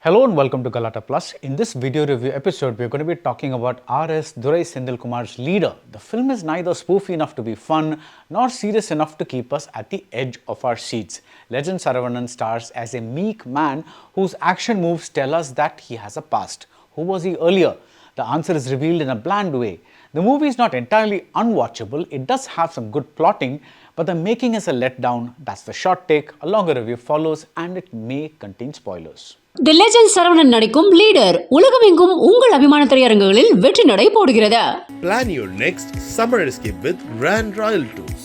Hello and welcome to Galatta Plus. In this video review episode, we're going to be talking about R.S. Durai Senthilkumar's Leader. The film is neither spoofy enough to be fun nor serious enough to keep us at the edge of our seats. Legend Saravanan stars as a meek man whose action moves tell us that he has a past. Who was he earlier? The answer is revealed in a bland way. The movie is not entirely unwatchable. It does have some good plotting, but the making is a letdown. That's the short take. A longer review follows and it may contain spoilers. The Legend Saravanan நடிக்கும் leader உலகமெங்கும் உங்கள் அபிமான திரையரங்குகளில் வெற்றி நடை போடுகிறது. Plan your next summer escape with Grand Royal Tours.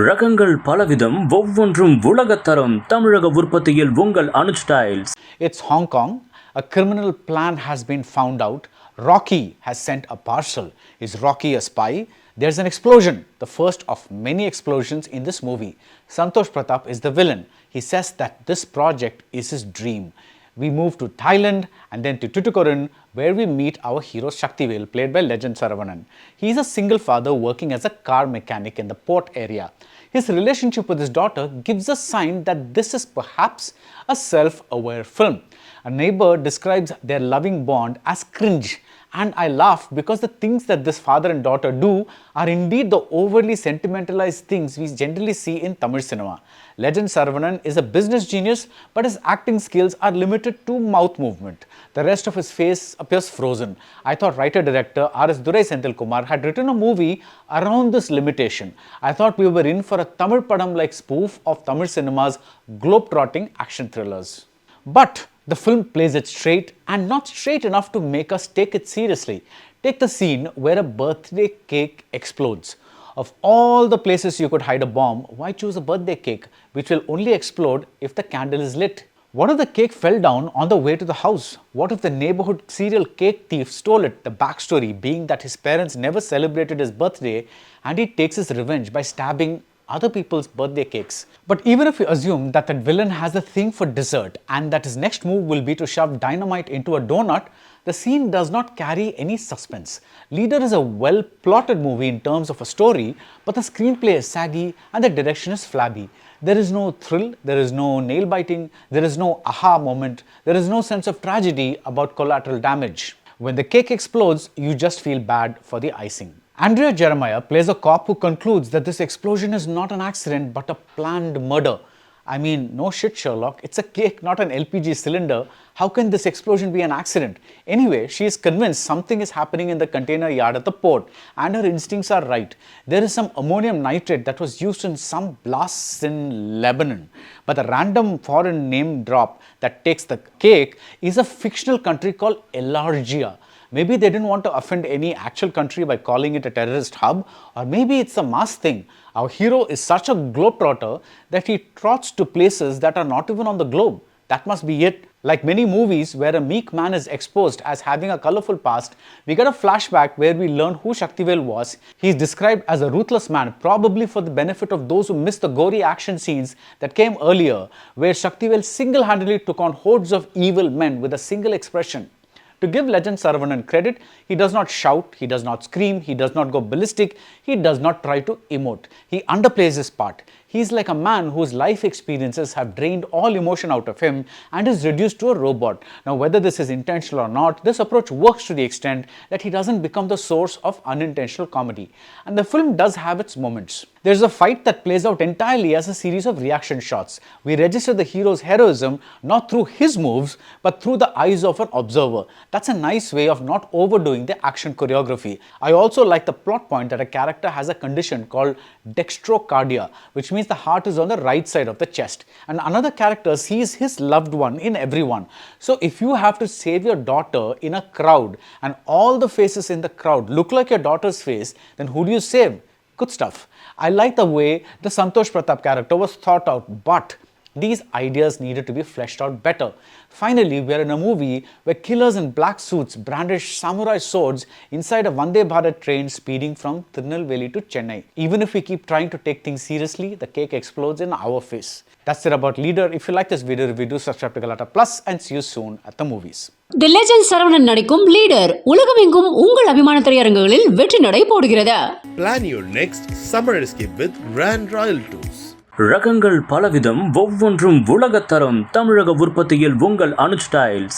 ரகங்கள் பலவிதம் ஒவ்வொன்றும் உலகத்தரம் தமிழக உற்பத்தியில் உங்கள் Anuj styles. It's Hong Kong. A criminal plan has been found out. Rocky has sent a parcel. Is Rocky a spy? There's an explosion, the first of many explosions in this movie. Santosh Pratap is the villain. He says that this project is his dream. We move to Thailand and then to Tuticorin, where we meet our hero Shaktivel, played by Legend Saravanan. He is a single father working as a car mechanic in the port area. His relationship with his daughter gives a sign that this is perhaps a self-aware film. A neighbor describes their loving bond as cringe, and I laugh because the things that this father and daughter do are indeed the overly sentimentalized things we generally see in Tamil cinema. Legend Saravanan is a business genius, but his acting skills are limited to mouth movement. The rest of his face appears frozen. I thought writer-director R.S. Durai Senthilkumar had written a movie around this limitation. I thought we were in for a Tamil padam-like spoof of Tamil cinema's globe-trotting action thrillers. But the film plays it straight and not straight enough to make us take it seriously. Take the scene where a birthday cake explodes. Of all the places you could hide a bomb, why choose a birthday cake which will only explode if the candle is lit? What if the cake fell down on the way to the house? What if the neighborhood serial cake thief stole it? The backstory being that his parents never celebrated his birthday and he takes his revenge by stabbing other people's birthday cakes. But even if you assume that that villain has a thing for dessert and that his next move will be to shove dynamite into a donut, the scene does not carry any suspense. Leader is a well-plotted movie in terms of a story, but the screenplay is saggy and the direction is flabby. There is no thrill, there is no nail-biting, there is no aha moment, there is no sense of tragedy about collateral damage. When the cake explodes, you just feel bad for the icing. Andrea Jeremiah plays a cop who concludes that this explosion is not an accident but a planned murder. I mean, no shit, Sherlock. It's a cake, not an LPG cylinder. How can this explosion be an accident? Anyway, she is convinced something is happening in the container yard at the port, and her instincts are right. There is some ammonium nitrate that was used in some blasts in Lebanon. But the random foreign name drop that takes the cake is a fictional country called Elargia. Maybe they didn't want to offend any actual country by calling it a terrorist hub, or maybe it's a mass thing. Our hero is such a globetrotter that he trots to places that are not even on the globe. That must be it. Like many movies where a meek man is exposed as having a colorful past, we get a flashback where we learn who Shaktivel was. He is described as a ruthless man, probably for the benefit of those who missed the gory action scenes that came earlier, where Shaktivel single-handedly took on hordes of evil men with a single expression. To give Legend Saravanan credit, he does not shout, he does not scream, he does not go ballistic, he does not try to emote. He underplays his part. He is like a man whose life experiences have drained all emotion out of him and is reduced to a robot. Now, whether this is intentional or not, this approach works to the extent that he doesn't become the source of unintentional comedy. And the film does have its moments. There's a fight that plays out entirely as a series of reaction shots. We register the hero's heroism not through his moves, but through the eyes of an observer. That's a nice way of not overdoing the action choreography. I also like the plot point that a character has a condition called dextrocardia, which means the heart is on the right side of the chest. And another character sees his loved one in everyone. So if you have to save your daughter in a crowd and all the faces in the crowd look like your daughter's face, then who do you save? Good stuff. I like the way the Santosh Pratap character was thought out, but these ideas needed to be fleshed out better. Finally, we are in a movie where killers in black suits brandish samurai swords inside a Vande Bharat train speeding from Tirunelveli to Chennai. Even if we keep trying to take things seriously, the cake explodes in our face. That's it about Leader. If you like this video review, do subscribe to Galatta Plus and see you soon at the movies. The Legend Saravanan நடிக்கும் leader உலகமெங்கும் உங்கள் அபிமான திரையரங்குகளில் வெற்றி நடை போடுகிறது. Plan your next summer escape with Grand Royal Tours. ரகங்கள் பலவிதம் ஒவ்வொன்றும் உலகத்தரம் தமிழக உற்பத்தியில் உங்கள் அனுஜ் ஸ்டைல்ஸ்.